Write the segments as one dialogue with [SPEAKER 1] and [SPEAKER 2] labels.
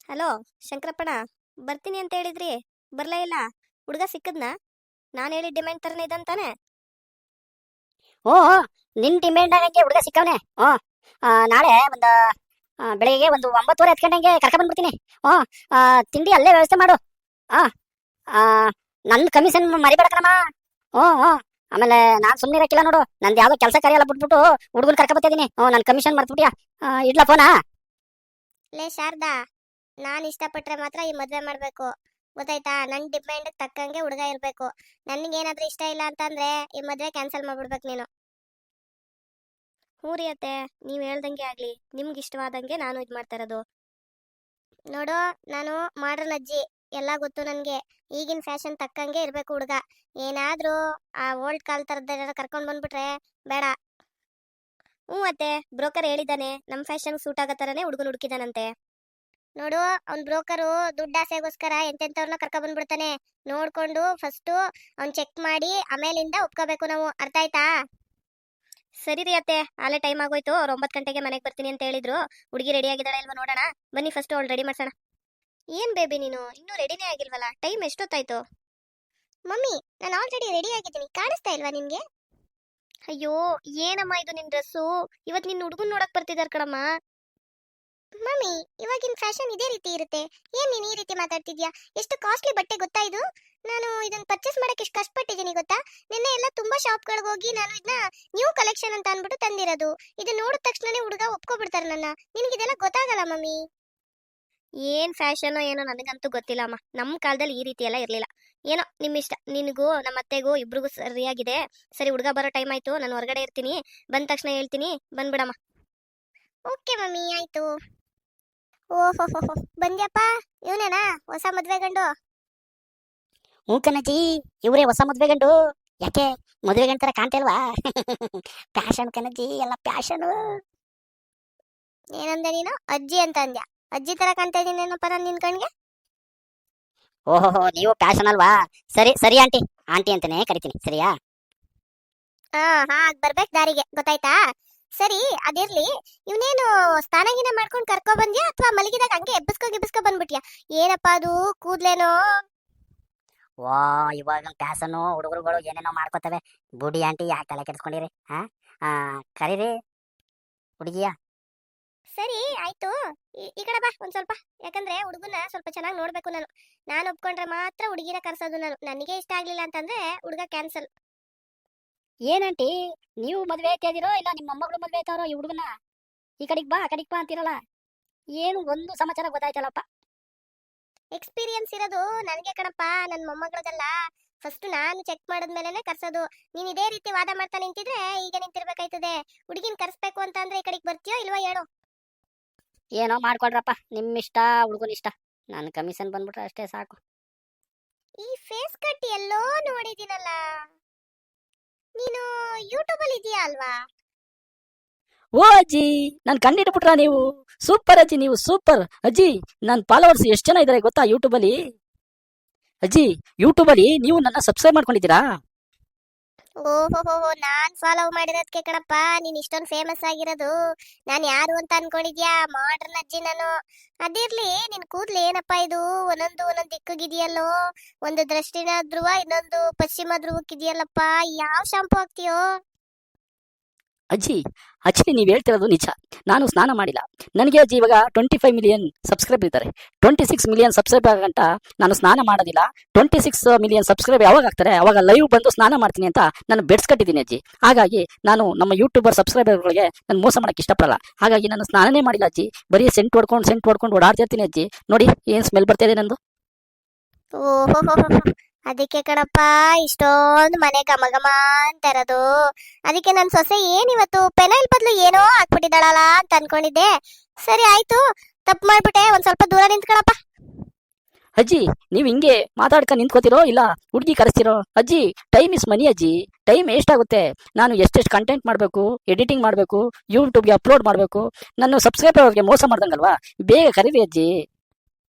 [SPEAKER 1] Hello ಶಂಕರಪ್ಪಣ, ಬರ್ತೀನಿ ಅಂತ ಹೇಳಿದ್ರಿ, ಬರ್ಲೇ ಇಲ್ಲ. ಹುಡುಗ ಸಿಕ್ಕದ್ನಾ? ನಾನು ಹೇಳಿದ ಡಿಮ್ಯಾಂಡ್ ತರನೇ ಇದಂತಾನೆ.
[SPEAKER 2] ಓ ನಿನ್ ಡಿಮ್ಯಾಂಡ್ ಆಗಂಗೆ ಹುಡುಗ ಸಿಕ್ಕವನೆ. ಹ್ಞೂ ನಾಳೆ ಒಂದು ಬೆಳಿಗ್ಗೆ ಒಂದು 9:30 10 ಗಂಟೆಗೆ ಕರ್ಕೊಂಡ್ ಬಂದ್ಬಿಡ್ತೀನಿ. ಹ್ಞೂ ತಿಂಡಿ ಅಲ್ಲೇ ವ್ಯವಸ್ಥೆ ಮಾಡು. ಹಾಂ ನನ್ನ ಕಮಿಷನ್ ಮರಿಬೇಡ ಕಣಮ್ಮ. ಹ್ಞೂ ಹ್ಞೂ ಆಮೇಲೆ ನಾನು ಸುಮ್ಮನೆ ಇರಕ್ಕಿಲ್ಲ ನೋಡು. ನಂದು ಯಾವುದೋ ಕೆಲಸ ಕಾರ್ಯ ಎಲ್ಲ ಬಿಟ್ಬಿಟ್ಟು ಹುಡುಗನ ಕರ್ಕೊಬತ್ತಿದ್ದೀನಿ. ನನ್ನ ಕಮಿಷನ್ ಮರ್ತ್ಬಿಟ್ಯಾ? ಇಡ್ಲಾ ಫೋನಾ?
[SPEAKER 1] ಲೇ ಶಾರದಾ, ನಾನು ಇಷ್ಟಪಟ್ರೆ ಮಾತ್ರ ಈ ಮದುವೆ ಮಾಡಬೇಕು, ಗೊತ್ತಾಯ್ತಾ? ನನ್ನ ಡಿಮ್ಯಾಂಡ್ ತಕ್ಕಂಗೆ ಹುಡುಗ ಇರಬೇಕು. ನನಗೇನಾದ್ರೂ ಇಷ್ಟ ಇಲ್ಲ ಅಂತಂದ್ರೆ ಈ ಮದುವೆ ಕ್ಯಾನ್ಸಲ್ ಮಾಡ್ಬಿಡ್ಬೇಕು ನೀನು. ಹ್ಞೂ ರೀ ಅತ್ತೆ, ನೀವು ಹೇಳ್ದಂಗೆ ಆಗಲಿ. ನಿಮ್ಗೆ ಇಷ್ಟವಾದಂಗೆ ನಾನು ಇದು ಮಾಡ್ತಾ ಇರೋದು. ನೋಡು, ನಾನು ಮಾಡ್ರನ್ ಅಜ್ಜಿ, ಎಲ್ಲ ಗೊತ್ತು ನನಗೆ. ಈಗಿನ ಫ್ಯಾಷನ್ ತಕ್ಕಂಗೆ ಇರಬೇಕು ಹುಡುಗ. ಏನಾದರೂ ಆ ಓಲ್ಡ್ ಕಾಲ್ ಥರದ್ದು ಕರ್ಕೊಂಡು ಬಂದ್ಬಿಟ್ರೆ ಬೇಡ. ಹ್ಞೂ ಅತ್ತೆ, ಬ್ರೋಕರ್ ಹೇಳಿದ್ದಾನೆ ನಮ್ಮ ಫ್ಯಾಷನ್ ಸೂಟ್ ಆಗೋ ಥರನೇ ಹುಡುಗನ ಹುಡುಕಿದಾನಂತೆ. ನೋಡು, ಅವ್ನ ಬ್ರೋಕರು ದುಡ್ಡಾಸೆಗೋಸ್ಕರ ಎಂತೆಂಥವ್ರನ್ನ ಕರ್ಕೊ ಬಂದ್ಬಿಡ್ತಾನೆ. ನೋಡ್ಕೊಂಡು ಫಸ್ಟು ಅವ್ನು ಚೆಕ್ ಮಾಡಿ ಆಮೇಲಿಂದ ಒಪ್ಕೋಬೇಕು ನಾವು, ಅರ್ಥ ಆಯ್ತಾ? ಸರಿ ರೀ ಅತ್ತೆ, ಆಲೇ ಟೈಮ್ ಆಗೋಯ್ತು. ಅವ್ರು 9 ಗಂಟೆಗೆ ಮನೆಗೆ ಬರ್ತೀನಿ ಅಂತ ಹೇಳಿದ್ರು. ಹುಡುಗಿ ರೆಡಿ ಆಗಿದ್ದಾಳೆ ಇಲ್ವಾ ನೋಡೋಣ. ಬನ್ನಿ ಫಸ್ಟ್ ಅವಳು ರೆಡಿ ಮಾಡ್ಸೋಣ. ಏನ್ ಬೇಬಿ ನೀನು ಇನ್ನೂ ರೆಡಿನೇ ಆಗಿಲ್ವಲ್ಲ? ಟೈಮ್ ಎಷ್ಟೊತ್ತಾಯ್ತು? ಮಮ್ಮಿ, ನಾನು ಆಲ್ರೆಡಿ ರೆಡಿ ಆಗಿದ್ದೀನಿ, ಕಾಣಿಸ್ತಾ ಇಲ್ವಾ ನಿನ್ಗೆ? ಅಯ್ಯೋ, ಏನಮ್ಮ ಇದು ನಿನ್ ಡ್ರೆಸ್ಸು? ಇವತ್ತು ನಿನ್ನ ಹುಡುಗನ್ ನೋಡಕ್ ಬರ್ತಿದಾರ ಕಣಮ್ಮ. ಮಮ್ಮಿ, ಇವಾಗಿನ ಫ್ಯಾಷನ್ ಇದೇ ರೀತಿ ಇರುತ್ತೆ. ಏನ್ ನೀನ್ ಈ ರೀತಿ ಮಾತಾಡ್ತಿದ್ಯಾ? ಎಷ್ಟು ಕಾಸ್ಟ್ಲಿ ಬಟ್ಟೆ ಗೊತ್ತಾ ಇದು? ನಾನು ಇದನ್ನ ಪರ್ಚೇಸ್ ಮಾಡಕ್ಕೆ ಎಷ್ಟು ಕಷ್ಟಪಟ್ಟಿದ್ದೀನಿ ಗೊತ್ತಾ? ನಿನ್ನೆ ಎಲ್ಲ ತುಂಬಾ ಶಾಪ್ಗಳಿಗೆ ಹೋಗಿ ನಾನು ಇದನ್ನ ನ್ಯೂ ಕಲೆಕ್ಷನ್ ಅಂತ ಅನ್ಬಿಟ್ಟು ತಂದಿರೋದು. ಇದು ನೋಡಿದ ತಕ್ಷಣನೇ ಹುಡುಗ ಒಪ್ಕೊಬಿಡ್ತಾರೆ ನನ್ನ. ನಿನಗಿದೆಲ್ಲ ಗೊತ್ತಾಗಲ್ಲ ಮಮ್ಮಿ. ಏನ್ ಫ್ಯಾಷನ್ ಏನೋ ನನಗಂತೂ ಗೊತ್ತಿಲ್ಲ ಅಮ್ಮ. ನಮ್ಮ ಕಾಲದಲ್ಲಿ ಈ ರೀತಿ ಎಲ್ಲ ಇರ್ಲಿಲ್ಲ. ಏನೋ ನಿಮ್ಮಿಷ್ಟ. ನಿನಗೂ ನಮ್ಮ ಅತ್ತೆಗೂ ಇಬ್ರಿಗೂ ಸರಿಯಾಗಿದೆ. ಸರಿ, ಹುಡುಗ ಬರೋ ಟೈಮ್ ಆಯ್ತು, ನಾನು ಹೊರಗಡೆ ಇರ್ತೀನಿ. ಬಂದ ತಕ್ಷಣ ಹೇಳ್ತೀನಿ, ಬಂದ್ಬಿಡಮ್ಮ. ಓಕೆ ಮಮ್ಮಿ, ಆಯ್ತು. ಓಹೋ, ಬಂದ್ಯಪ್ಪ. ಇವನೇನಾ ಹೊಸ ಮದ್ವೆ ಗಂಡು?
[SPEAKER 2] ಹ್ಞೂ ಕಣಜ್ಜಿ, ಇವರೇ ಹೊಸ ಮದ್ವೆ ಗಂಡು. ಯಾಕೆ ಮದುವೆ ಗಂಡ ಥರ ಕಾಣ್ತಾ ಇಲ್ವಾ? ಪ್ಯಾಷನ್ ಕಣಜ್ಜಿ, ಎಲ್ಲ ಪ್ಯಾಷನು.
[SPEAKER 1] ಏನಂದೆ ನೀನು? ಅಜ್ಜಿ ಅಂತ ಅಂದ್ಯಾ? ಅಜ್ಜಿ ತರ ಕಾಣ್ತಾ ಇದೀನೇನಪ್ಪ ನಾನು ನಿನ್ ಕಣ್ಗೆ?
[SPEAKER 2] ಓಹೋ, ನೀವು ಪ್ಯಾಷನ್ ಅಲ್ವಾ? ಸರಿ ಸರಿ ಆಂಟಿ, ಆಂಟಿ ಅಂತಾನೆ ಕರಿತೀನಿ, ಸರಿಯಾ?
[SPEAKER 1] ಹಾಗ್ ಬರ್ಬೇಕು ದಾರಿಗೆ, ಗೊತ್ತಾಯ್ತಾ? ಸರಿ, ಅದಿರ್ಲಿ. ಇವನೇನು ಸ್ನಾನಗಿನ ಮಾಡ್ಕೊಂಡು ಕರ್ಕೊ ಬಂದ್ಯಾ ಅಥವಾ ಮಲಗಿದಾಗ ಹಂಗೆ ಎಬ್ಬಿಸ್ಕೊ ಬಂದ್ಬಿಟ್ಯಾ? ಏನಪ್ಪಾ ಅದು, ಕೂದ್ಲೇನೋ?
[SPEAKER 2] ವಾ, ಇವಾಗ ಪ್ಯಾಸನ್ನು ಹುಡುಗರುಗಳು ಏನೇನೋ ಮಾಡ್ಕೋತವೆ. ಬುಡಿ ಆಂಟಿ, ಯಾಕೆ ತಲೆ ಕೆಡಿಸ್ಕೊಂಡಿರಿ? ಕರೀರಿ ಹುಡುಗಿಯ.
[SPEAKER 1] ಸರಿ ಆಯ್ತು. ಈ ಕಡೆ ಬಾ ಒಂದ್ ಸ್ವಲ್ಪ. ಯಾಕಂದ್ರೆ ಹುಡುಗನ ಸ್ವಲ್ಪ ಚೆನ್ನಾಗಿ ನೋಡ್ಬೇಕು ನಾನು. ನಾನು ಒಪ್ಕೊಂಡ್ರೆ ಮಾತ್ರ ಹುಡುಗಿನ ಕರ್ಸೋದು ನಾನು. ನನಗೆ ಇಷ್ಟ ಆಗ್ಲಿಲ್ಲ ಅಂತಂದ್ರೆ ಹುಡುಗ ಕ್ಯಾನ್ಸಲ್.
[SPEAKER 2] ಏನಂಟಿ, ನೀವು ಮದ್ವೆ ಆಯ್ತಿದಿರೋ ಇಲ್ಲ ನಿಮ್ಮ ಮೊಮ್ಮಗಳು ಮದ್ವೆ ಆಯ್ತಾರೋ ಈ ಹುಡುಗನ? ಈ ಕಡೆಗ್ ಬಾ, ಆ ಕಡೆಗ್ ಬಾ ಅಂತಿರಲ್ಲ. ಏನು ಒಂದು ಸಮಾಚಾರ ಗೊತ್ತಾಯ್ತಲ್ಲಪ್ಪ.
[SPEAKER 1] ಎಕ್ಸ್ಪೀರಿಯನ್ಸ್ ಇರೋದು ನನಗೆ ಕಣಪ್ಪ, ನನ್ನ ಮೊಮ್ಮಗಳಿಗೆಲ್ಲ. ಫಸ್ಟ್ ನಾನು ಚೆಕ್ ಮಾಡಿದ್ಮೇಲೆ ಕರ್ಸೋದು. ನೀನ್ ಇದೇ ರೀತಿ ವಾದ ಮಾಡ್ತಾ ನಿಂತಿದ್ರೆ ಈಗ ನಿಂತಿರ್ಬೇಕಾಯ್ತದೆ. ಹುಡುಗಿನ ಕರ್ಸ್ಬೇಕು ಅಂತ ಅಂದ್ರೆ ಈ ಕಡೆಗೆ ಬರ್ತೀಯೋ ಇಲ್ವಾ ಹೇಳು?
[SPEAKER 2] ಏನೋ ಮಾಡ್ಕೊಡ್ರಪ್ಪ, ನಿಮ್ಮಿಷ್ಟ, ಹುಡುಗನ ಇಷ್ಟ. ನನ್ನ ಕಮಿಷನ್ ಬಂದ್ಬಿಟ್ರೆ ಅಷ್ಟೇ ಸಾಕು.
[SPEAKER 1] ಈ ಫೇಸ್ ಕಟ್ ಎಲ್ಲೋ ನೋಡಿದೀನಲ್ಲ. ನೀನು ಯೂಟ್ಯೂಬ್ ಅಲ್ಲಿ ಇದೆಯಾ ಅಲ್ವಾ?
[SPEAKER 3] ಓ ಅಜ್ಜಿ, ನಾನು ಕಂಡಿಡ್ಬಿಟ್ರ ನೀವು? ಸೂಪರ್ ಅಜ್ಜಿ, ನೀವು ಸೂಪರ್ ಅಜ್ಜಿ. ನನ್ನ ಫಾಲೋವರ್ಸ್ ಎಷ್ಟು ಜನ ಇದ್ದಾರೆ ಗೊತ್ತಾ ಯೂಟ್ಯೂಬಲ್ಲಿ? ಅಜ್ಜಿ, ಯೂಟ್ಯೂಬಲ್ಲಿ ನೀವು ನನ್ನ ಸಬ್ಸ್ಕ್ರೈಬ್ ಮಾಡ್ಕೊಂಡಿದ್ದೀರಾ?
[SPEAKER 1] ಓಹೋ, ನಾನ್ ಫಾಲೋ ಮಾಡಿರೋದಕ್ಕೆ ಕಣಪ್ಪ ನೀನ್ ಇಷ್ಟೊಂದು ಫೇಮಸ್ ಆಗಿರೋದು. ನಾನ್ ಯಾರು ಅಂತ ಅನ್ಕೊಂಡಿದ್ಯಾ? ಮಾಡ್ರನ್ ಅಜ್ಜಿ ನಾನು. ಅದಿರ್ಲಿ, ನಿನ್ ಕೂದ್ಲು ಏನಪ್ಪ ಇದು? ಒಂದೊಂದು ದಿಕ್ಕಗಿದೆಯಲ್ಲೋ. ಒಂದು ದಕ್ಷಿಣ ಧ್ರುವ, ಇನ್ನೊಂದು ಪಶ್ಚಿಮ ಧ್ರುವಕ್ಕಿದೆಯಲ್ಲಪ್ಪ. ಯಾವ ಶಾಂಪು ಹಾಕ್ತೀಯೋ?
[SPEAKER 3] ಅಜ್ಜಿ, ಆಕ್ಚುಲಿ ನೀವು ಹೇಳ್ತಿರೋದು ನಿಜ. ನಾನು ಸ್ನಾನ ಮಾಡಿಲ್ಲ. ನನಗೆ ಅಜ್ಜಿ ಇವಾಗ 25 ಮಿಲಿಯನ್ ಸಬ್ಸ್ಕ್ರೈಬ್ ಇದ್ದಾರೆ. 26 ಮಿಲಿಯನ್ ಸಬ್ಸ್ಕ್ರೈಬ್ ಆಗಂಟ ನಾನು ಸ್ನಾನ ಮಾಡೋದಿಲ್ಲ. 26 ಮಿಲಿಯನ್ ಸಬ್ಸ್ಕ್ರೈಬ್ ಯಾವಾಗ ಆಗ್ತಾರೆ ಅವಾಗ ಲೈವ್ ಬಂದು ಸ್ನಾನ ಮಾಡ್ತೀನಿ ಅಂತ ನಾನು ಬೆಡ್ಸ್ ಕಟ್ಟಿದ್ದೀನಿ ಅಜ್ಜಿ. ಹಾಗಾಗಿ ನಾನು ನಮ್ಮ ಯೂಟ್ಯೂಬರ್ ಸಬ್ಸ್ಕ್ರೈಬರ್ಗಳಿಗೆ ನಾನು ಮೋಸ ಮಾಡಕ್ಕೆ ಇಷ್ಟಪಡಲ್ಲ. ಹಾಗಾಗಿ ನಾನು ಸ್ನಾನನೇ ಮಾಡಿಲ್ಲ ಅಜ್ಜಿ. ಬರೀ ಸೆಂಟ್ ಹೊಡ್ಕೊಂಡು ಓಡಾಡ್ತಿರ್ತೀನಿ ಅಜ್ಜಿ. ನೋಡಿ ಏನು ಸ್ಮೆಲ್ ಬರ್ತಾ ಇದೆ ನಂದು.
[SPEAKER 1] ಓಹೋ, ಅದಕ್ಕೆ ಕಣಪ್ಪ ಇಷ್ಟೊಂದು ಮನೆ ಘಮ ಘಮ ಅಂತ ಇರೋದು. ಅದಕ್ಕೆ ನನ್ ಸೊಸೆ ಏನಿವತ್ತು ಪೆನೈಲ್ ಬದಲು ಏನೋ ಹಾಕ್ಬಿಟ್ಟಿದ್ದಾಳಲ್ಲ ಅಂತ ಅನ್ಕೊಂಡಿದ್ದೆ. ಸರಿ ಆಯ್ತು, ತಪ್ಪು ಮಾಡ್ಬಿಟ್ಟೆ. ಒಂದ್ ಸ್ವಲ್ಪ ದೂರ ನಿಂತ್ಕೊಳಪ್ಪ.
[SPEAKER 3] ಅಜ್ಜಿ, ನೀವು ಹಿಂಗೆ ಮಾತಾಡ್ಕೊಂಡು ನಿಂತ್ಕೋತಿರೋ ಇಲ್ಲ ಹುಡುಗಿ ಕರೆಸ್ತಿರೋ? ಅಜ್ಜಿ, ಟೈಮ್ ಇಸ್ ಮನಿ ಅಜ್ಜಿ. ಟೈಮ್ ಎಷ್ಟಾಗುತ್ತೆ? ನಾನು ಎಷ್ಟೆಷ್ಟು ಕಂಟೆಂಟ್ ಮಾಡಬೇಕು, ಎಡಿಟಿಂಗ್ ಮಾಡಬೇಕು, ಯೂಟ್ಯೂಬ್ಗೆ ಅಪ್ಲೋಡ್ ಮಾಡಬೇಕು. ನನ್ನ ಸಬ್ಸ್ಕ್ರೈಬರ್ ಅವ್ರಿಗೆ ಮೋಸ ಮಾಡ್ದಂಗಲ್ವಾ? ಬೇಗ ಕರೀರಿ ಅಜ್ಜಿ.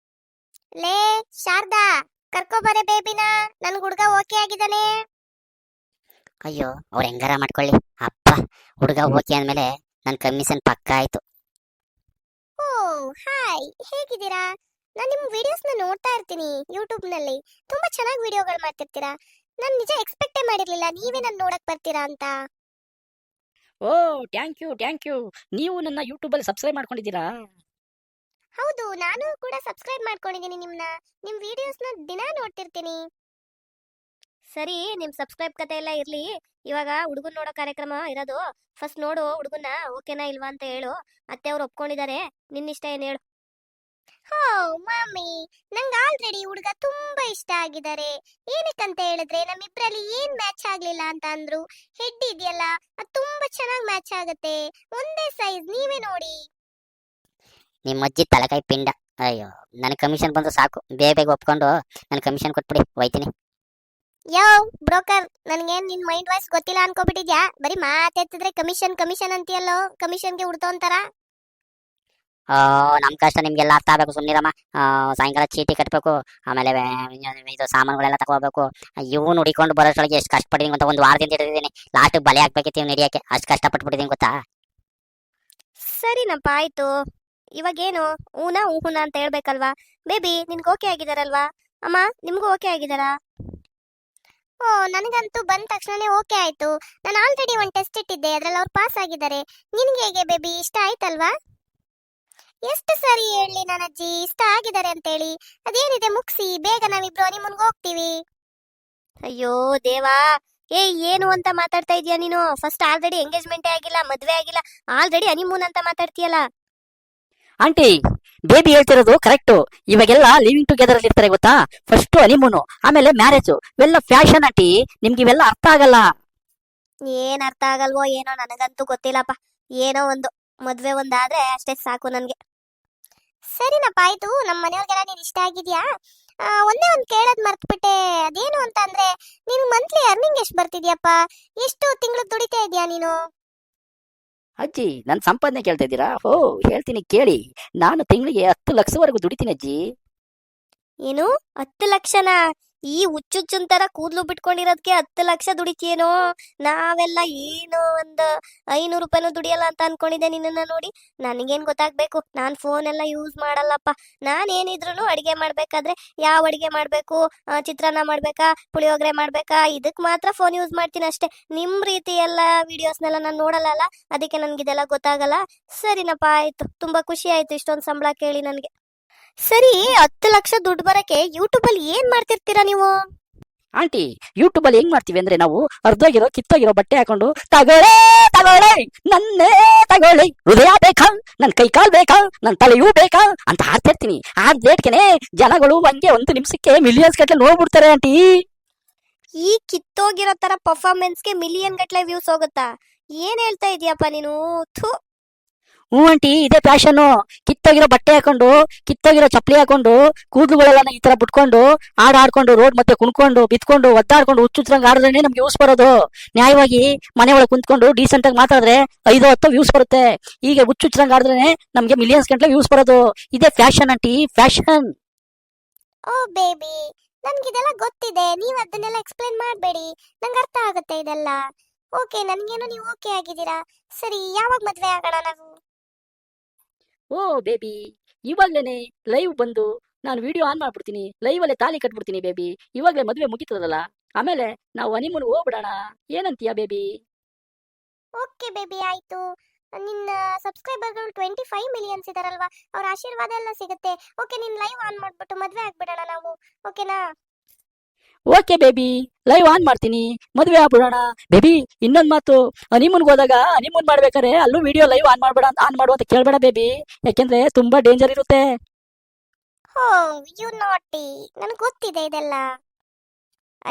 [SPEAKER 1] ಲೇ ಶಾರದಾ, ಕರ್ಕೊ ಬರೆ ಬೇಬಿನ. ನನ್ ಹುಡ್ಗ ಓಕೆ ಆಗಿದ್ದಾನೆ.
[SPEAKER 2] ಅಯ್ಯೋ, ಅವ್ರು ಹೆಂಗಾರ ಮಾಡ್ಕೊಳ್ಳಿ. ಅಪ್ಪ, ಹುಡುಗ ಓಕೆ ಅಂದಮೇಲೆ ನನ್ನ ಕಮಿಷನ್ ಪಕ್ಕ ಆಯ್ತು.
[SPEAKER 1] ಓ ಹಾಯ್, ಹೇಗಿದ್ದೀರಾ? ನಾನು ನಿಮ್ಮ ವಿಡಿಯೋಸ್ನ ನೋಡ್ತಾ ಇರ್ತೀನಿ ಯೂಟ್ಯೂಬ್ನಲ್ಲಿ. ತುಂಬಾ ಚೆನ್ನಾಗಿ ವಿಡಿಯೋಗಳು ಮಾಡ್ತಿರ್ತೀರಾ. ನಾನು ನಿಜ ಎಕ್ಸ್ಪೆಕ್ಟೇ ಮಾಡಿರ್ಲಿಲ್ಲ ನೀವೇ ನನ್ನ ನೋಡಕ್ ಬರ್ತೀರಾ ಅಂತ.
[SPEAKER 3] ಓ, ಥ್ಯಾಂಕ್ ಯು. ನೀವು ನನ್ನ ಯೂಟ್ಯೂಬಲ್ಲಿ ಸಬ್ಸ್ಕ್ರೈಬ್ ಮಾಡ್ಕೊಂಡಿದ್ದೀರಾ?
[SPEAKER 1] ಹೌದು, ನಾನು ಕೂಡ ಸಬ್ಸ್ಕ್ರೈಬ್ ಮಾಡ್ಕೊಂಡಿದ್ದೀನಿ ನಿಮ್ನ. ನಿಮ್ ವಿಡಿಯೋಸ್ನ ದಿನ ನೋಡ್ತಿರ್ತೀನಿ. ಸರಿ, ನಿಮ್ ಸಬ್ಸ್ಕ್ರೈಬ್ ಕತೆ ಎಲ್ಲ ಇರ್ಲಿ. ಇವಾಗ ಹುಡುಗನ್ ನೋಡೋ ಕಾರ್ಯಕ್ರಮ ಇರೋದು. ಫಸ್ಟ್ ನೋಡು ಹುಡುಗನ್ನ, ಓಕೆನಾ ಇಲ್ವಾ ಅಂತ ಹೇಳು. ಅತ್ತೆ ಅವ್ರು ಒಪ್ಕೊಂಡಿದ್ದಾರೆ, ನಿನ್ನಿಷ್ಟ ಏನ್ ಹೇಳು. ಹೋ ಮಮ್ಮಿ, ನಂಗೆ ಆಲ್ರೆಡಿ ಹುಡುಗ ತುಂಬಾ ಇಷ್ಟ ಆಗಿದ್ದಾರೆ. ಏನಕ್ಕಂತ ಹೇಳಿದ್ರೆ ನಮ್ಮಿಬ್ರಲ್ಲಿ ಏನ್ ಮ್ಯಾಚ್ ಆಗ್ಲಿಲ್ಲ ಅಂತ ಅಂದ್ರು. ಹೆಡ್ ಇದೆಯಲ್ಲ, ಅದು ತುಂಬಾ ಚೆನ್ನಾಗಿ ಮ್ಯಾಚ್ ಆಗುತ್ತೆ. ಒಂದೇ ಸೈಜ್, ನೀವೇ ನೋಡಿ.
[SPEAKER 2] ನಿಮ್ಮ ಅಜ್ಜಿ ತಲೆಕಾಯಿ ಪಿಂಡ. ಅಯ್ಯೋ, ನನಗೆ ಕಮಿಷನ್ ಬಂದು ಸಾಕು. ಬೇಗ ಒಪ್ಕೊಂಡು ನನ್ನ ಕಮಿಷನ್ ಕೊಟ್ಬಿಡಿ, ಹೋಯ್ತೀನಿ.
[SPEAKER 1] ಯೋ ಬ್ರೋಕರ್, ನನ್ಗೇನ್ ನಿನ್ ಮೈಂಡ್ ವಾಯ್ಸ್ ಗೊತ್ತಿಲ್ಲ ಅನ್ಕೋಬಿಟ್ಟಿದ್ಯಾ? ಬರೀ ಮಾತೆತ್ತಿದ್ರೆ ಕಮಿಷನ್ ಅಂತೀಯಲ್ಲೋ, ಕಮಿಷನ್ಗೆ ಹುಡ್ತೋಂತಾರ.
[SPEAKER 2] ನಮ್ಮ ಕಷ್ಟ ನಿಮ್ಗೆಲ್ಲ ಅರ್ಥ ಆಗಬೇಕು, ಸುಮ್ಮನಿರಮ್ಮ. ಸಾಯಂಕಾಲ ಚೀಟಿ ಕಟ್ಟಬೇಕು, ಆಮೇಲೆ ಇದು ಸಾಮಾನುಗಳೆಲ್ಲ ತಗೋಬೇಕು. ಇವ್ನು ಹುಡಿಕೊಂಡು ಬರೋಷ್ಟೊಳಗೆ ಎಷ್ಟು ಕಷ್ಟಪಟ್ಟಿದ್ದೀನಿ ಗೊತ್ತಾ? ಒಂದು ವಾರದಿಂದ ಹಿಡಿದಿದ್ದೀನಿ. ಲಾಸ್ಟಿಗೆ ಬಲೆ ಹಾಕ್ಬೇಕಿತ್ತು ಇವ್ನು ಹಿಡಿಯೋಕ್ಕೆ, ಅಷ್ಟು ಕಷ್ಟಪಟ್ಬಿಟ್ಟಿದ್ದೀನಿ ಗೊತ್ತಾ?
[SPEAKER 1] ಸರಿನಪ್ಪ, ಆಯ್ತು. ಇವಾಗೇನು ಹೂನಾ ಅಂತ ಹೇಳ್ಬೇಕಲ್ವಾ? ಬೇಬಿ, ನಿನ್ಗೆ ಓಕೆ ಆಗಿದಾರಲ್ವಾ? ಅಮ್ಮ, ನಿಮ್ಗೂ ಓಕೆ ಆಗಿದಾರಾ? ಓ, ನನಗಂತೂ ಬಂದ ತಕ್ಷಣನೇ ಓಕೆ ಆಯ್ತು. ನಾನು ಆಲ್ರೆಡಿ ಒಂದು ಟೆಸ್ಟ್ ಇಟ್ಟಿದ್ದೆ, ಅದ್ರಲ್ಲಿ ಅವ್ರು ಪಾಸ್ ಆಗಿದ್ದಾರೆ. ನಿನ್ಗೆ ಹೇಗೆ ಬೇಬಿ, ಇಷ್ಟ ಆಯ್ತಲ್ವಾ? ಎಷ್ಟು ಸರಿ ಹೇಳಿ ನನ್ನ ಅಜ್ಜಿ, ಇಷ್ಟ ಆಗಿದ್ದಾರೆ ಅಂತೇಳಿ. ಅದೇನಿದೆ ಮುಗಿಸಿ, ಬೇಗ ನಾವಿಬ್ರು ಹನಿಮೂನ್ಗೆ ಹೋಗ್ತೀವಿ. ಅಯ್ಯೋ ದೇವಾ, ಏನು ಅಂತ ಮಾತಾಡ್ತಾ ಇದೀಯ ನೀನು? ಫಸ್ಟ್ ಆಲ್ರೆಡಿ ಎಂಗೇಜ್ಮೆಂಟೇ ಆಗಿಲ್ಲ, ಮದ್ವೆ ಆಗಿಲ್ಲ, ಆಲ್ರೆಡಿ ಹನಿಮೂನ್ ಅಂತ ಮಾತಾಡ್ತೀಯಲ್ಲ.
[SPEAKER 3] ಆಂಟಿ, ಬೇಬಿ ಹೇಳ್ತಿರೋದು ಕರೆಕ್ಟು. ಇವಾಗೆಲ್ಲ ಲಿವಿಂಗ್ ಟುಗೆದರ್ ಅಲ್ಲಿ ಇರ್ತಾರೆ ಗೊತ್ತಾ? ಫಸ್ಟ್ ಹನಿಮೂನು, ಆಮೇಲೆ ಮ್ಯಾರೇಜ್. ಇವೆಲ್ಲ ಫ್ಯಾಷನ್ ಆಂಟಿ, ನಿಮ್ಗೆ ಇವೆಲ್ಲ ಅರ್ಥ ಆಗಲ್ಲ.
[SPEAKER 1] ಏನ್ ಅರ್ಥ ಆಗಲ್ವೋ ಏನೋ, ನನಗಂತೂ ಗೊತ್ತಿಲ್ಲಪ್ಪ. ಏನೋ ಒಂದು ಮದ್ವೆ ಒಂದಾದ್ರೆ ಅಷ್ಟೇ ಸಾಕು ನನ್ಗೆ. ಸರಿನಪ್ಪ, ಆಯ್ತು. ನಮ್ಮ ಮನೆಯವ್ರಿಗೆಲ್ಲ ನೀನ್ ಇಷ್ಟ ಆಗಿದ್ಯಾ? ಒಂದೇ ಒಂದ್ ಕೇಳೋದ್ ಮರ್ತ್ಬಿಟ್ಟೆ. ಅದೇನು ಅಂತ ಅಂದ್ರೆ, ನೀನ್ ಮಂತ್ಲಿ ಅರ್ನಿಂಗ್ ಎಷ್ಟು ಬರ್ತಿದ್ಯಪ್ಪ? ಎಷ್ಟು ತಿಂಗಳು ದುಡಿತಾ ಇದೀಯಾ ನೀನು?
[SPEAKER 3] ಅಜ್ಜಿ, ನನ್ನ ಸಂಪಾದನೆ ಕೇಳ್ತಾ ಇದ್ದೀರಾ? ಓ, ಹೇಳ್ತೀನಿ ಕೇಳಿ. ನಾನು ತಿಂಗಳಿಗೆ 10 ಲಕ್ಷವರೆಗೂ ದುಡಿತೀನಿ ಅಜ್ಜಿ.
[SPEAKER 1] ಏನು 10 ಲಕ್ಷನಾ? ಈ ಹುಚ್ಚುಚ್ಚುನ್ ತರ ಕೂದ್ಲು ಬಿಟ್ಕೊಂಡಿರೋದಕ್ಕೆ 10 ಲಕ್ಷ ದುಡಿತೀಯೇನೋ? ನಾವೆಲ್ಲ ಏನು ಒಂದು 500 ರೂಪಾಯಿನೂ ದುಡಿಯಲ್ಲ ಅಂತ ಅನ್ಕೊಂಡಿದ್ದೆ ನಿನ್ನನ್ನ ನೋಡಿ. ನನಗೇನ್ ಗೊತ್ತಾಗ್ಬೇಕು? ನಾನ್ ಫೋನ್ ಎಲ್ಲ ಯೂಸ್ ಮಾಡಲ್ಲಪ್ಪ. ನಾನ್ ಏನಿದ್ರು ಅಡಿಗೆ ಮಾಡ್ಬೇಕಾದ್ರೆ ಯಾವ ಅಡಿಗೆ ಮಾಡ್ಬೇಕು, ಚಿತ್ರಾನ್ನ ಮಾಡ್ಬೇಕಾ, ಪುಳಿಯೋಗರೆ ಮಾಡ್ಬೇಕಾ, ಇದಕ್ ಮಾತ್ರ ಫೋನ್ ಯೂಸ್ ಮಾಡ್ತೀನಿ ಅಷ್ಟೇ. ನಿಮ್ ರೀತಿ ಎಲ್ಲ ವಿಡಿಯೋಸ್ನೆಲ್ಲ ನಾನು ನೋಡಲ್ಲ, ಅದಕ್ಕೆ ನನ್ಗಿದೆಲ್ಲ ಗೊತ್ತಾಗಲ್ಲ. ಸರಿನಪ್ಪ, ಆಯ್ತು. ತುಂಬಾ ಖುಷಿ ಆಯ್ತು ಇಷ್ಟೊಂದು ಸಂಬಳ ಕೇಳಿ ನನ್ಗೆ. ಸರಿ, 10 ಲಕ್ಷ ದುಡ್ಡು ಬರಕ್ಕೆ ಯೂಟ್ಯೂಬ್ ಅಲ್ಲಿ ಏನ್ ಮಾಡ್ತಿರ್ತೀರಾ ನೀವು?
[SPEAKER 3] ಆಂಟಿ, ಯೂಟ್ಯೂಬ್ ಅಲ್ಲಿ ಹೆಂಗ್ ಮಾಡ್ತೀವಿ ಅಂದ್ರೆ, ನಾವು ಅರ್ಧೋಗಿರೋ ಕಿತ್ತೋಗಿರೋ ಬಟ್ಟೆ ಹಾಕೊಂಡು ತಗೊಳ್ಳೆ ನನ್ನೇ ತಗೊಳ್ಳಿ, ಹೃದಯ ಬೇಕಾ, ನನ್ ಕೈ ಕಾಲ್ ಬೇಕಾ, ನನ್ ತಲೆಯೂ ಬೇಕಾ ಅಂತ ಹಾಡ್ತಿರ್ತೀನಿ. ಆ ರೇಟ್ಗೆನೆ ಜನಗಳು ಹಂಗೆ 1 ನಿಮಿಷಕ್ಕೆ ಮಿಲಿಯನ್ಸ್ ಗಟ್ಟಲೆ ನೋಡ್ಬಿಡ್ತಾರೆ ಆಂಟಿ.
[SPEAKER 1] ಈ ಕಿತ್ತೋಗಿರೋ ತರ ಪರ್ಫಾರ್ಮೆನ್ಸ್ಗೆ ಮಿಲಿಯನ್ ಗಟ್ಲೆ ವ್ಯೂಸ್ ಹೋಗುತ್ತಾ? ಏನ್ ಹೇಳ್ತಾ ಇದೀಯಪ್ಪ ನೀನು? ಥು.
[SPEAKER 3] ಹ್ಞೂ ಆಂಟಿ, ಇದೇ ಫ್ಯಾಷನ್. ಕಿತ್ತೋಗಿರೋ ಬಟ್ಟೆ ಹಾಕೊಂಡು, ಕಿತ್ತೋಗಿರೋ ಚಪ್ಪಲಿ ಹಾಕೊಂಡು, ಕೂದಲುಗಳೆಲ್ಲ ಈ ತರ ಬಿಟ್ಕೊಂಡು, ಆಡ್ಕೊಂಡು, ರೋಡ್ ಮತ್ತೆ ಕುಣ್ಕೊಂಡು, ಬಿತ್ಕೊಂಡು, ಒದ್ದಾಡ್ಕೊಂಡು, ಹುಚ್ಚುಚ್ರಂಗ್ ಆಡಿದ್ರೆ ನಮ್ಗೆ ವ್ಯೂಸ್ ಬರೋದು. ನ್ಯಾಯವಾಗಿ ಮನೆ ಒಳಗೆ ಕುಂತ್ಕೊಂಡು ಡೀಸೆಂಟ್ ಆಗಿ ಮಾತಾಡಿದ್ರೆ 5-10 ವ್ಯೂಸ್ ಬರುತ್ತೆ. ಈಗ ಹುಚ್ಚುಚ್ರಂಗ್ ಆಡಿದ್ರೆ ನಮ್ಗೆ ಮಿಲಿಯನ್ಸ್ ಗಂಟ್ಲೆ ವ್ಯೂಸ್ ಬರೋದು. ಇದೇ fashion aunty, fashion.
[SPEAKER 1] Oh baby, ನನ್ಗಿದೆಲ್ಲ ಗೊತ್ತಿದೆ. ನೀವ್ ಅದನ್ನೆಲ್ಲ ಎಕ್ಸ್ಪ್ಲೇನ್ ಮಾಡ್ಬೇಡಿ, ನಂಗೆ ಅರ್ಥ ಆಗುತ್ತೆ ಇದೆಲ್ಲ. ಓಕೆ, ನನ್ಗೇನು ನೀವು ಓಕೆ ಆಗಿದ್ದೀರಾ. ಸರಿ, ಯಾವಾಗ ಮದ್ವೆ ಆಗೋಣ ನಾವು?
[SPEAKER 3] ಓ ಬೇಬಿ, ಇವಾಗ್ಲೇನೆ ಲೈವ್ ಬಂದು ನಾನು ವಿಡಿಯೋ ಆನ್ ಮಾಡ್ಬಿಡ್ತೀನಿ, ಲೈವ್ ಅಲ್ಲೇ ತಾಲಿ ಕಟ್ಬಿಡ್ತೀನಿ ಬೇಬಿ. ಇವಾಗ್ಲೇ ಮದ್ವೆ ಮುಗಿತದಲ್ಲ, ಆಮೇಲೆ ನಾವು ಹನಿಮೂನ್ ಹೋಗ್ಬಿಡೋಣ. ಏನಂತೀಯ ಬೇಬಿ?
[SPEAKER 1] ಓಕೆ ಬೇಬಿ, ಆಯ್ತು. ನಿನ್ನ ಸಬ್ಸ್ಕ್ರೈಬರ್ಗಳು 25 ಮಿಲಿಯನ್ಸ್ ಇದಾರಲ್ವಾ, ಅವ್ರ ಆಶೀರ್ವಾದ ಎಲ್ಲ ಸಿಗುತ್ತೆ. ಓಕೆ, ನಿನ್ ಲೈವ್ ಆನ್ ಮಾಡ್ಬಿಟ್ಟು ಮದ್ವೆ ಆಗ್ಬಿಡೋಣ ನಾವು, ಓಕೆನಾ?
[SPEAKER 3] ಓಕೆ ಬೇಬಿ, ಲೈವ್ ಆನ್ ಮಾಡ್ತೀನಿ, ಮದ್ವೆ ಆಗ್ಬಿಡೋಣ. ಬೇಬಿ, ಇನ್ನೊಂದ್ ಮಾತು, ಹನಿಮೂನ್ಗೆ ಹೋದಾಗ ಹನಿಮೂನ್ ಮಾಡ್ಬೇಕಾದ್ರೆ ಅಲ್ಲೂ ವಿಡಿಯೋ ಲೈವ್ ಆನ್ ಮಾಡು ಅಂತ ಕೇಳ್ಬೇಡ ಬೇಬಿ, ಯಾಕೆಂದ್ರೆ ತುಂಬಾ ಡೇಂಜರ್ ಇರುತ್ತೆ.
[SPEAKER 1] ಹೋ, ಯು ನಾಟಿ, ನನಗೆ ಗೊತ್ತಿದೆ ಇದೆಲ್ಲ.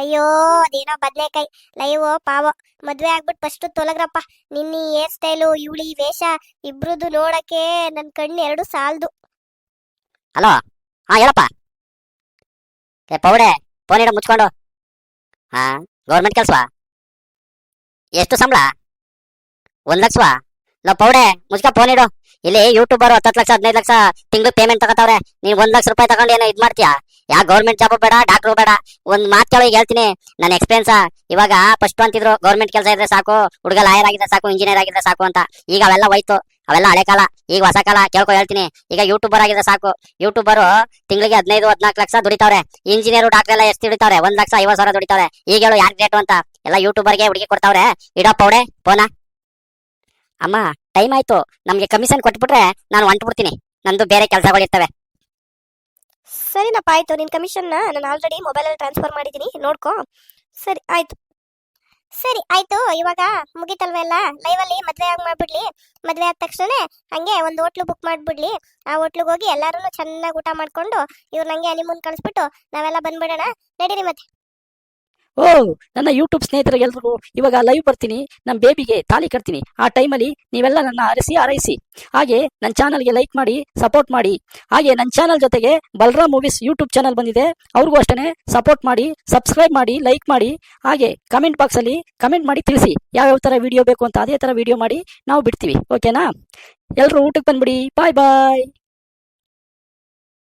[SPEAKER 1] ಅಯ್ಯೋ, ಅದೇನೋ ಬದ್ನೆಕಾಯಿ ಲೈವ್ ಪಾವ. ಮದ್ವೆ ಆಗ್ಬಿಟ್ಟು ಫಸ್ಟ್ ತೊಲಗ್ರಪ್ಪ. ನಿನ್ನ ಹೇರ್ ಸ್ಟೈಲು, ಇವಳಿ ವೇಷ ಇಬ್ರದ್ದು ನೋಡಕ್ಕೆ ನನ್ ಕಣ್ಣು 2 ಸಾಲ್ದು.
[SPEAKER 2] ಹಲೋ, ಹೇಳಪ್ಪ. ಪೌಡೆ, ಫೋನ್ ಇಡ ಮುಚ್ಕೊಂಡು. ಗೌರ್ಮೆಂಟ್ ಕೆಲ್ಸವಾ? ಎಷ್ಟು ಸಂಬಳ? 1 ಲಕ್ಷವಾ? ಪೌಡೆ, ಮುಚ್ಕ ಫೋನ್ ಇಡು. ಇಲ್ಲಿ ಯೂಟ್ಯೂಬರ್ 10 ಲಕ್ಷ 15 ಲಕ್ಷ ತಿಂಗಳು ಪೇಮೆಂಟ್ ತಗೋತಾವ್ರೆ. ನೀನ್ 1 ಲಕ್ಷ ರೂಪಾಯಿ ತಗೊಂಡು ಏನೋ ಇದ್ ಮಾಡ್ತೀಯಾ? ಯಾ ಗೌರ್ಮೆಂಟ್ ಜಾಬ್ ಬೇಡ, ಡಾಕ್ಟ್ರು ಬೇಡ. ಒಂದ್ ಮಾತು ಕೇಳೋ, ಹೇಳ್ತೀನಿ ನನ್ನ ಎಕ್ಸ್ಪೀರಿಯನ್ಸ್. ಇವಾಗ ಫಸ್ಟ್ ಅಂತಿದ್ರು ಗೌರ್ಮೆಂಟ್ ಕೆಲಸ ಇದ್ರೆ ಸಾಕು, ಹುಡುಗ ಲಾಯರ್ ಆಗಿದ್ರೆ ಸಾಕು, ಇಂಜಿನಿಯರ್ ಆಗಿದ್ರೆ ಸಾಕು ಅಂತ. ಈಗ ಅವೆಲ್ಲ ಹೋಯ್ತು. ಅವೆಲ್ಲ ಹಳೆ ಕಾಲ. ಈಗ ಹೊಸ ಕಾಲ. ಕೇಳ್ಕೊ ಹೇಳ್ತೀನಿ. ಈಗ ಯೂಟ್ಯೂಬರ್ ಆಗಿದ್ರೆ ಸಾಕು. ಯೂಟ್ಯೂಬರು ತಿಂಗಳಿಗೆ 15-14 ಲಕ್ಷ ದುಡಿತಾವ್ರೆ. ಇಂಜಿನಿಯರ್ ಡಾಕ್ಟರ್ ಎಲ್ಲ ಎಷ್ಟು ದುಡಿತಾವ್ರೆ? 1,50,000 ದುಡಿತಾವ್ರೆ. ಈಗ ಹೇಳು ಯಾರು ಗ್ರೇಟು ಅಂತ? ಎಲ್ಲ ಯೂಟ್ಯೂಬರ್ಗೆ ಹುಡುಗಿ ಕೊಡ್ತಾವ್ರೆ. ಇಡಪ್ಪ ಅವಡೆ ಫೋನ. ಅಮ್ಮ ಟೈಮ್ ಆಯ್ತು. ನಮ್ಗೆ ಕಮಿಷನ್ ಕೊಟ್ಬಿಟ್ರೆ ನಾನು ಹೊಂಟ್ಬಿಡ್ತೀನಿ. ನಂದು ಬೇರೆ ಕೆಲಸಗಳಿರ್ತವೆ.
[SPEAKER 1] ಸರಿನಪ್ಪ ಆಯ್ತು, ನಿನ್ ಕಮಿಷನ್ನ ನಾನು ಆಲ್ರೆಡಿ ಮೊಬೈಲಲ್ಲಿ ಟ್ರಾನ್ಸ್ಫರ್ ಮಾಡಿದ್ದೀನಿ, ನೋಡ್ಕೊ. ಸರಿ ಆಯ್ತು. ಸರಿ ಆಯ್ತು, ಇವಾಗ ಮುಗಿತಲ್ವ ಎಲ್ಲ? ಲೈವಲ್ಲಿ ಮದ್ವೆ ಆಗಿ ಮಾಡ್ಬಿಡ್ಲಿ. ಮದ್ವೆ ಆದ ತಕ್ಷಣ ಹಂಗೆ ಒಂದು ಹೋಟ್ಲು ಬುಕ್ ಮಾಡ್ಬಿಡ್ಲಿ. ಆ ಹೋಟ್ಲಿಗೆ ಹೋಗಿ ಎಲ್ಲಾರು ಚೆನ್ನಾಗಿ ಊಟ ಮಾಡ್ಕೊಂಡು ಇವ್ರು ನಂಗೆ ಹನಿಮೂನ್ ಕಳಿಸ್ಬಿಟ್ಟು ನಾವೆಲ್ಲ ಬಂದ್ಬಿಡೋಣ. ನಡೀರಿ ಮತ್ತೆ.
[SPEAKER 3] ಓ, ನನ್ನ ಯೂಟ್ಯೂಬ್ ಸ್ನೇಹಿತರಿಗೆಲ್ರಿಗೂ ಇವಾಗ ಲೈವ್ ಬರ್ತೀನಿ. ನಮ್ಮ ಬೇಬಿಗೆ ತಾಲಿ ಕಟ್ತೀನಿ. ಆ ಟೈಮಲ್ಲಿ ನೀವೆಲ್ಲ ನನ್ನ ಹಾರೈಸಿ. ಹಾಗೆ ನನ್ನ ಚಾನಲ್ಗೆ ಲೈಕ್ ಮಾಡಿ, ಸಪೋರ್ಟ್ ಮಾಡಿ. ಹಾಗೆ ನನ್ನ ಚಾನಲ್ ಜೊತೆಗೆ ಬಲರಾಮ್ ಮೂವೀಸ್ ಯೂಟ್ಯೂಬ್ ಚಾನಲ್ ಬಂದಿದೆ, ಅವ್ರಿಗೂ ಅಷ್ಟೇ ಸಪೋರ್ಟ್ ಮಾಡಿ, ಸಬ್ಸ್ಕ್ರೈಬ್ ಮಾಡಿ, ಲೈಕ್ ಮಾಡಿ. ಹಾಗೆ ಕಮೆಂಟ್ ಬಾಕ್ಸಲ್ಲಿ ಕಮೆಂಟ್ ಮಾಡಿ ತಿಳಿಸಿ ಯಾವ್ಯಾವ ಥರ ವಿಡಿಯೋ ಬೇಕು ಅಂತ. ಅದೇ ಥರ ವಿಡಿಯೋ ಮಾಡಿ ನಾವು ಬಿಡ್ತೀವಿ. ಓಕೆನಾ? ಎಲ್ಲರೂ ಊಟಕ್ಕೆ ಬಂದ್ಬಿಡಿ. ಬಾಯ್ ಬಾಯ್.